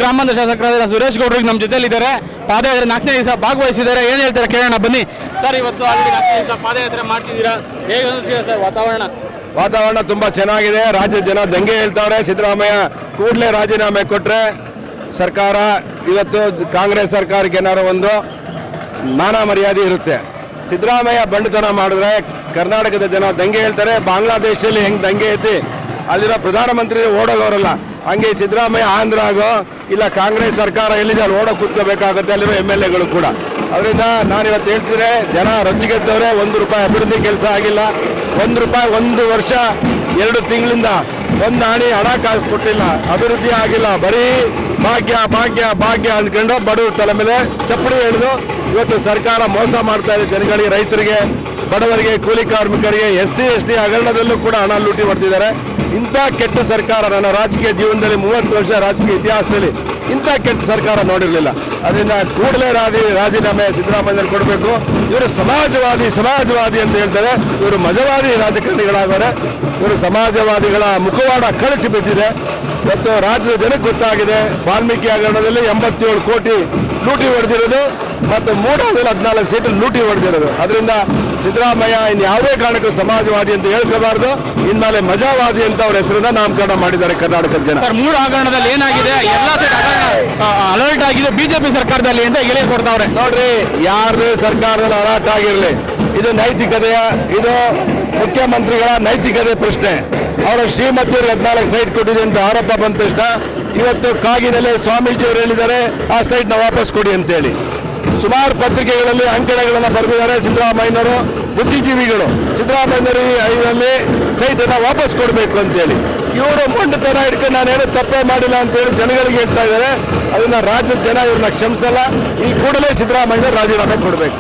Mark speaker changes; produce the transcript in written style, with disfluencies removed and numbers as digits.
Speaker 1: ಗ್ರಾಮಾಂತರ ಶಾಸಕರಾದ ಸುರೇಶ್ ಗೌಡ್ರಿಗೆ ನಮ್ಮ ಜೊತೆಲಿದ್ದಾರೆ. ಪಾದಯಾತ್ರೆ 4ನೇ ದಿವಸ ಭಾಗವಹಿಸಿದ್ದಾರೆ. ಏನು ಹೇಳ್ತಾರೆ ಕೇಳೋಣ ಬನ್ನಿ. ಸರ್, ಇವತ್ತು ಆಲ್ರೆಡಿ 4ನೇ ದಿವಸ ಪಾದಯಾತ್ರೆ ಮಾಡ್ತಿದ್ದೀರಾ, ಹೇಗೆ ಅನಿಸ್ತಿದೆ ಸರ್ ವಾತಾವರಣ?
Speaker 2: ತುಂಬಾ ಚೆನ್ನಾಗಿದೆ. ರಾಜ್ಯದ ಜನ ದಂಗೆ ಹೇಳ್ತಾವ್ರೆ. ಸಿದ್ದರಾಮಯ್ಯ ಕೂಡಲೇ ರಾಜೀನಾಮೆ ಕೊಟ್ರೆ ಸರ್ಕಾರ ಇವತ್ತು ಕಾಂಗ್ರೆಸ್ ಸರ್ಕಾರಕ್ಕೆ ಏನಾರು ಒಂದು ಮಾನ ಮರ್ಯಾದೆ ಇರುತ್ತೆ. ಸಿದ್ದರಾಮಯ್ಯ ಬಂಡತನ ಮಾಡಿದ್ರೆ ಕರ್ನಾಟಕದ ಜನ ದಂಗೆ ಹೇಳ್ತಾರೆ. ಬಾಂಗ್ಲಾದೇಶದಲ್ಲಿ ಹೆಂಗೆ ದಂಗೆ ಐತಿ ಅಲ್ಲಿರೋ ಪ್ರಧಾನಮಂತ್ರಿ ಓಡೋಗವರಲ್ಲ, ಹಂಗೆ ಸಿದ್ದರಾಮಯ್ಯ ಆಂಧ್ರ ಆಗೋ ಇಲ್ಲ ಕಾಂಗ್ರೆಸ್ ಸರ್ಕಾರ ಎಲ್ಲಿದೆ ಅಲ್ಲಿ ಓಡೋ ಕೂತ್ಕೋಬೇಕಾಗುತ್ತೆ ಅಲ್ಲಿರೋ MLAಗಳು ಕೂಡ. ಅದರಿಂದ ನಾನಿವತ್ತು ಹೇಳ್ತಿದ್ರೆ ಜನ ರೊಚ್ಚಿಗೆದ್ದವ್ರೆ. ₹1 ಅಭಿವೃದ್ಧಿ ಕೆಲಸ ಆಗಿಲ್ಲ. ₹1 1 ವರ್ಷ 2 ತಿಂಗಳಿಂದ ಒಂದು ಹಣ ಕೊಟ್ಟಿಲ್ಲ, ಅಭಿವೃದ್ಧಿ ಆಗಿಲ್ಲ. ಬರೀ ಭಾಗ್ಯ ಭಾಗ್ಯ ಭಾಗ್ಯ ಅಂದ್ಕೊಂಡು ಬಡವ್ರ ತಲೆ ಮೇಲೆ ಚಪ್ಪಡಿ ಎಳೆದು ಇವತ್ತು ಸರ್ಕಾರ ಮೋಸ ಮಾಡ್ತಾ ಇದೆ ಜನಗಳಿಗೆ, ರೈತರಿಗೆ, ಬಡವರಿಗೆ, ಕೂಲಿ ಕಾರ್ಮಿಕರಿಗೆ, SC ST ಹಗರಣದಲ್ಲೂ ಕೂಡ ಹಣ ಲೂಟಿ ಮಾಡ್ತಿದ್ದಾರೆ. ಇಂಥ ಕೆಟ್ಟ ಸರ್ಕಾರ ನನ್ನ ರಾಜಕೀಯ ಜೀವನದಲ್ಲಿ 30 ವರ್ಷ ರಾಜಕೀಯ ಇತಿಹಾಸದಲ್ಲಿ ಇಂಥ ಕೆಟ್ಟ ಸರ್ಕಾರ ನೋಡಿರಲಿಲ್ಲ. ಅದರಿಂದ ಕೂಡಲೇ ರಾಜೀನಾಮೆ ಸಿದ್ದರಾಮಯ್ಯನಲ್ಲಿ ಕೊಡಬೇಕು. ಇವರು ಸಮಾಜವಾದಿ ಅಂತ ಹೇಳ್ತಾರೆ, ಇವರು ಮಜವಾದಿ ರಾಜಕಾರಣಿಗಳಾಗವ್ರೆ. ಇವರು ಸಮಾಜವಾದಿಗಳ ಮುಖವಾಡ ಕಳಚಿ ಬಿದ್ದಿದೆ. ಇವತ್ತು ರಾಜ್ಯದ ಜನಕ್ಕೆ ಗೊತ್ತಾಗಿದೆ. ವಾಲ್ಮೀಕಿ ಹಗರಣದಲ್ಲಿ 87 ಕೋಟಿ ಲೂಟಿ ಹೊಡೆದಿರೋದು ಮತ್ತು ಮೂಡಾದಲ್ಲಿ 14 ಸೀಟು ಲೂಟಿ ಹೊಡೆದಿರೋದು. ಅದರಿಂದ ಸಿದ್ದರಾಮಯ್ಯ ಇನ್ನು ಯಾವುದೇ ಕಾರಣಕ್ಕೂ ಸಮಾಜವಾದಿ ಅಂತ ಹೇಳ್ಕೋಬಾರ್ದು. ಇನ್ಮೇಲೆ ಮಜಾವಾದಿ ಅಂತ ಅವ್ರ ಹೆಸರನ್ನ ನಾಮಕರಣ ಮಾಡಿದ್ದಾರೆ ಕರ್ನಾಟಕದ ಜನ.
Speaker 1: ಸರ್, 3 ಹಗರಣದಲ್ಲಿ ಏನಾಗಿದೆ, ಎಲ್ಲ ಅಲರ್ಟ್ ಆಗಿದೆ ಬಿಜೆಪಿ ಸರ್ಕಾರದಲ್ಲಿ ಅಂತ ಹೇಳಿ ಕೊಡ್ತಾವ್ರೆ.
Speaker 2: ನೋಡ್ರಿ, ಯಾರದೇ ಸರ್ಕಾರದಲ್ಲಿ ಅಲರ್ಟ್ ಆಗಿರಲಿ, ಇದು ನೈತಿಕತೆಯ, ಇದು ಮುಖ್ಯಮಂತ್ರಿಗಳ ನೈತಿಕತೆ ಪ್ರಶ್ನೆ. ಅವರ ಶ್ರೀಮತಿಯವರು 14 ಸೈಟ್ ಕೊಟ್ಟಿದೆ ಅಂತ ಆರೋಪ ಬಂದ ತಕ್ಷಣ ಇವತ್ತು ಕಾಗಿನೆಲೆ ಸ್ವಾಮೀಜಿಯವರು ಹೇಳಿದ್ದಾರೆ ಆ ಸೈಟ್ನ ವಾಪಸ್ ಕೊಡಿ ಅಂತೇಳಿ. ಸುಮಾರು ಪತ್ರಿಕೆಗಳಲ್ಲಿ ಅಂಕಣಗಳನ್ನು ಬರೆದಿದ್ದಾರೆ ಸಿದ್ದರಾಮಯ್ಯನವರು, ಬುದ್ಧಿಜೀವಿಗಳು. ಸಿದ್ದರಾಮಯ್ಯನವರು ಇದರಲ್ಲಿ ಸೈಟನ್ನು ವಾಪಸ್ ಕೊಡಬೇಕು ಅಂತೇಳಿ. ಇವರು ಮೊಂಡತನ ಹಿಡ್ಕೊಂಡು ನಾನೇನು ತಪ್ಪೇ ಮಾಡಿಲ್ಲ ಅಂತೇಳಿ ಜನಗಳಿಗೆ ಹೇಳ್ತಾ ಇದ್ದಾರೆ. ಅದನ್ನ ರಾಜ್ಯದ ಜನ ಇವ್ರನ್ನ ಕ್ಷಮಿಸಲ್ಲ. ಈ ಕೂಡಲೇ ಸಿದ್ದರಾಮಯ್ಯನವರು ರಾಜೀನಾಮೆ ಕೊಡಬೇಕು.